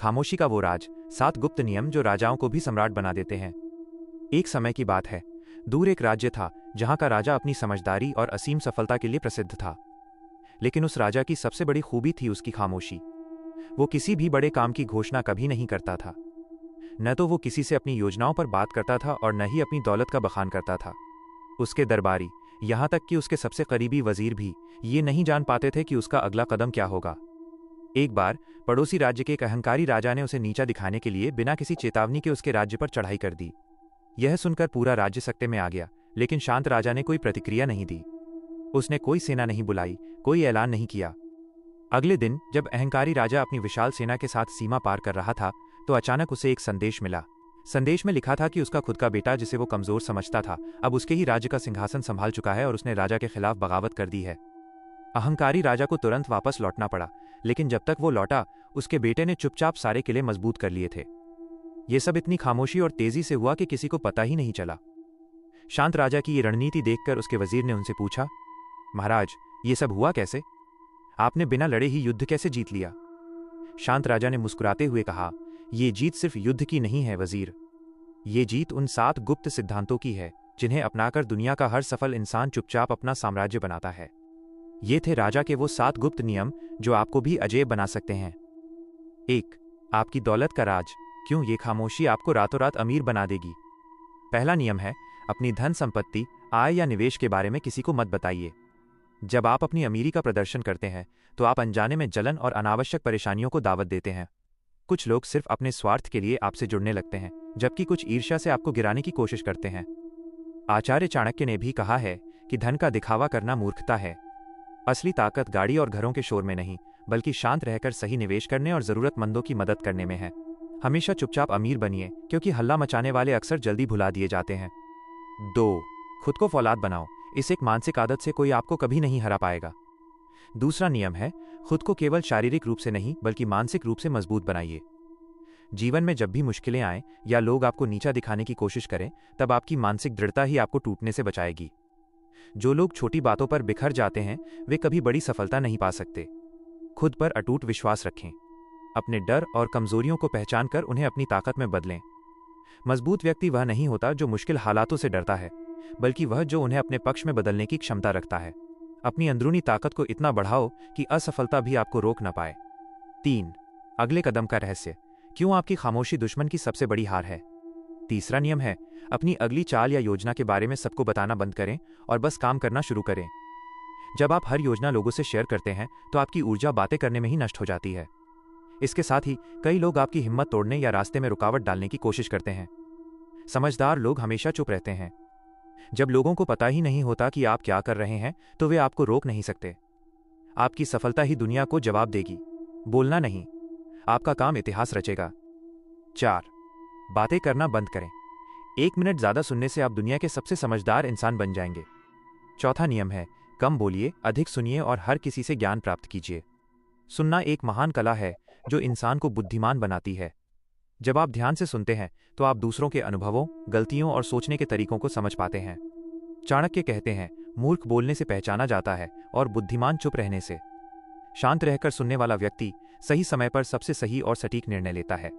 खामोशी का वो राज, 7 गुप्त नियम जो राजाओं को भी सम्राट बना देते हैं। एक समय की बात है, दूर एक राज्य था जहां का राजा अपनी समझदारी और असीम सफलता के लिए प्रसिद्ध था। लेकिन उस राजा की सबसे बड़ी खूबी थी उसकी खामोशी। वो किसी भी बड़े काम की घोषणा कभी नहीं करता था। न तो वो किसी से अपनी योजनाओं पर बात करता था और न ही अपनी दौलत का बखान करता था। उसके दरबारी, यहां तक कि उसके सबसे करीबी वजीर भी ये नहीं जान पाते थे कि उसका अगला कदम क्या होगा। एक बार पड़ोसी राज्य के एक अहंकारी राजा ने उसे नीचा दिखाने के लिए बिना किसी चेतावनी के उसके राज्य पर चढ़ाई कर दी। यह सुनकर पूरा राज्य सकते में आ गया, लेकिन शांत राजा ने कोई प्रतिक्रिया नहीं दी। उसने कोई सेना नहीं बुलाई, कोई ऐलान नहीं किया। अगले दिन जब अहंकारी राजा अपनी विशाल सेना के साथ सीमा पार कर रहा था, तो अचानक उसे एक संदेश मिला। संदेश में लिखा था कि उसका खुद का बेटा, जिसे वो कमजोर समझता था, अब उसके ही राज्य का सिंहासन संभाल चुका है और उसने राजा के खिलाफ बगावत कर दी है। अहंकारी राजा को तुरंत वापस लौटना पड़ा, लेकिन जब तक वो लौटा, उसके बेटे ने चुपचाप सारे किले मजबूत कर लिए थे। ये सब इतनी खामोशी और तेजी से हुआ कि किसी को पता ही नहीं चला। शांत राजा की ये रणनीति देखकर उसके वजीर ने उनसे पूछा, महाराज, ये सब हुआ कैसे? आपने बिना लड़े ही युद्ध कैसे जीत लिया? शांत राजा ने मुस्कुराते हुए कहा, ये जीत सिर्फ युद्ध की नहीं है वजीर। ये जीत उन 7 गुप्त सिद्धांतों की है जिन्हें अपनाकर दुनिया का हर सफल इंसान चुपचाप अपना साम्राज्य बनाता है। ये थे राजा के वो 7 गुप्त नियम जो आपको भी अजेय बना सकते हैं। 1. आपकी दौलत का राज। क्यों ये खामोशी आपको रातों रात अमीर बना देगी। पहला नियम है, अपनी धन संपत्ति, आय या निवेश के बारे में किसी को मत बताइए। जब आप अपनी अमीरी का प्रदर्शन करते हैं तो आप अनजाने में जलन और अनावश्यक परेशानियों को दावत देते हैं। कुछ लोग सिर्फ अपने स्वार्थ के लिए आपसे जुड़ने लगते हैं, जबकि कुछ ईर्ष्या से आपको गिराने की कोशिश करते हैं। आचार्य चाणक्य ने भी कहा है कि धन का दिखावा करना मूर्खता है। असली ताकत गाड़ी और घरों के शोर में नहीं, बल्कि शांत रहकर सही निवेश करने और जरूरतमंदों की मदद करने में है। हमेशा चुपचाप अमीर बनिए, क्योंकि हल्ला मचाने वाले अक्सर जल्दी भुला दिए जाते हैं। 2. खुद को फौलाद बनाओ। इस एक मानसिक आदत से कोई आपको कभी नहीं हरा पाएगा। दूसरा नियम है, खुद को केवल शारीरिक रूप से नहीं बल्कि मानसिक रूप से मजबूत बनाइए। जीवन में जब भी मुश्किलें आएं या लोग आपको नीचा दिखाने की कोशिश करें, तब आपकी मानसिक दृढ़ता ही आपको टूटने से बचाएगी। जो लोग छोटी बातों पर बिखर जाते हैं, वे कभी बड़ी सफलता नहीं पा सकते। खुद पर अटूट विश्वास रखें। अपने डर और कमजोरियों को पहचान कर उन्हें अपनी ताकत में बदलें। मजबूत व्यक्ति वह नहीं होता जो मुश्किल हालातों से डरता है, बल्कि वह जो उन्हें अपने पक्ष में बदलने की क्षमता रखता है। अपनी अंदरूनी ताकत को इतना बढ़ाओ कि असफलता भी आपको रोक न पाए। 3. अगले कदम का रहस्य। क्यों आपकी खामोशी दुश्मन की सबसे बड़ी हार है? तीसरा नियम है, अपनी अगली चाल या योजना के बारे में सबको बताना बंद करें और बस काम करना शुरू करें। जब आप हर योजना लोगों से शेयर करते हैं तो आपकी ऊर्जा बातें करने में ही नष्ट हो जाती है। इसके साथ ही कई लोग आपकी हिम्मत तोड़ने या रास्ते में रुकावट डालने की कोशिश करते हैं। समझदार लोग हमेशा चुप रहते हैं। जब लोगों को पता ही नहीं होता कि आप क्या कर रहे हैं, तो वे आपको रोक नहीं सकते। आपकी सफलता ही दुनिया को जवाब देगी, बोलना नहीं। आपका काम इतिहास रचेगा। 4. बातें करना बंद करें। 1 मिनट ज्यादा सुनने से आप दुनिया के सबसे समझदार इंसान बन जाएंगे। चौथा नियम है, कम बोलिए, अधिक सुनिए और हर किसी से ज्ञान प्राप्त कीजिए। सुनना एक महान कला है जो इंसान को बुद्धिमान बनाती है। जब आप ध्यान से सुनते हैं तो आप दूसरों के अनुभवों, गलतियों और सोचने के तरीकों को समझ पाते हैं। चाणक्य कहते हैं, मूर्ख बोलने से पहचाना जाता है और बुद्धिमान चुप रहने से। शांत रहकर सुनने वाला व्यक्ति सही समय पर सबसे सही और सटीक निर्णय लेता है।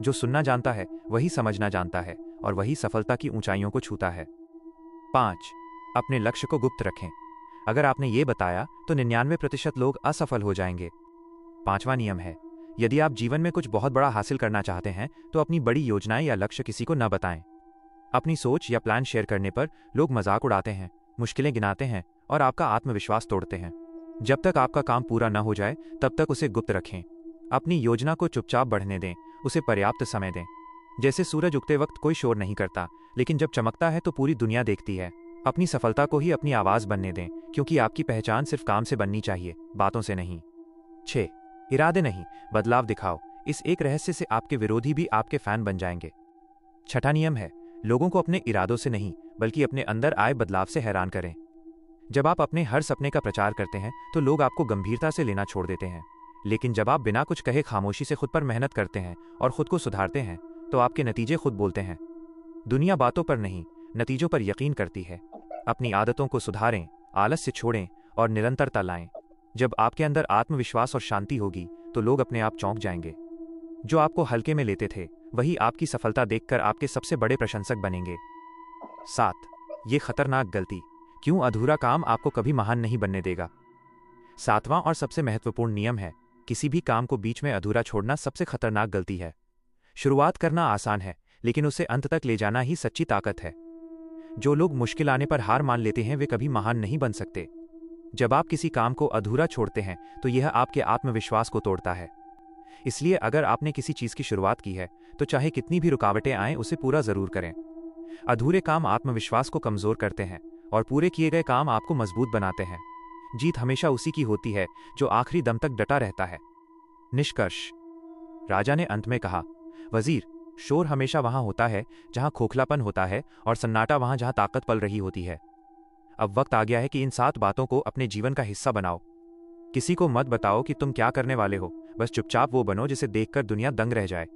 जो सुनना जानता है वही समझना जानता है, और वही सफलता की ऊंचाइयों को छूता है। 5. अपने लक्ष्य को गुप्त रखें। अगर आपने ये बताया तो 99% लोग असफल हो जाएंगे। 5वां नियम है, यदि आप जीवन में कुछ बहुत बड़ा हासिल करना चाहते हैं तो अपनी बड़ी योजनाएं या लक्ष्य किसी को न बताएं। अपनी सोच या प्लान शेयर करने पर लोग मजाक उड़ाते हैं, मुश्किलें गिनाते हैं और आपका आत्मविश्वास तोड़ते हैं। जब तक आपका काम पूरा न हो जाए तब तक उसे गुप्त रखें। अपनी योजना को चुपचाप बढ़ने दें, उसे पर्याप्त समय दें। जैसे सूरज उगते वक्त कोई शोर नहीं करता, लेकिन जब चमकता है तो पूरी दुनिया देखती है। अपनी सफलता को ही अपनी आवाज बनने दें, क्योंकि आपकी पहचान सिर्फ काम से बननी चाहिए, बातों से नहीं। 6. इरादे नहीं, बदलाव दिखाओ। इस एक रहस्य से आपके विरोधी भी आपके फैन बन जाएंगे। 6ठा नियम है, लोगों को अपने इरादों से नहीं बल्कि अपने अंदर आए बदलाव से हैरान करें। जब आप अपने हर सपने का प्रचार करते हैं तो लोग आपको गंभीरता से लेना छोड़ देते हैं, लेकिन जब आप बिना कुछ कहे खामोशी से खुद पर मेहनत करते हैं और खुद को सुधारते हैं तो आपके नतीजे खुद बोलते हैं। दुनिया बातों पर नहीं, नतीजों पर यकीन करती है। अपनी आदतों को सुधारें, आलस्य छोड़ें और निरंतरता लाएं। जब आपके अंदर आत्मविश्वास और शांति होगी तो लोग अपने आप चौंक जाएंगे। जो आपको हल्के में लेते थे वही आपकी सफलता देखकर आपके सबसे बड़े प्रशंसक बनेंगे। 7. ये खतरनाक गलती। क्यों अधूरा काम आपको कभी महान नहीं बनने देगा। 7वां और सबसे महत्वपूर्ण नियम है, किसी भी काम को बीच में अधूरा छोड़ना सबसे खतरनाक गलती है। शुरुआत करना आसान है, लेकिन उसे अंत तक ले जाना ही सच्ची ताकत है। जो लोग मुश्किल आने पर हार मान लेते हैं वे कभी महान नहीं बन सकते। जब आप किसी काम को अधूरा छोड़ते हैं तो यह आपके आत्मविश्वास को तोड़ता है। इसलिए अगर आपने किसी चीज की शुरुआत की है तो चाहे कितनी भी रुकावटें आएं उसे पूरा जरूर करें। अधूरे काम आत्मविश्वास को कमजोर करते हैं और पूरे किए गए काम आपको मजबूत बनाते हैं। जीत हमेशा उसी की होती है जो आखिरी दम तक डटा रहता है। निष्कर्ष। राजा ने अंत में कहा, वजीर, शोर हमेशा वहां होता है जहां खोखलापन होता है और सन्नाटा वहां जहां ताकत पल रही होती है। अब वक्त आ गया है कि इन 7 बातों को अपने जीवन का हिस्सा बनाओ। किसी को मत बताओ कि तुम क्या करने वाले हो, बस चुपचाप वो बनो जिसे देखकर दुनिया दंग रह जाए।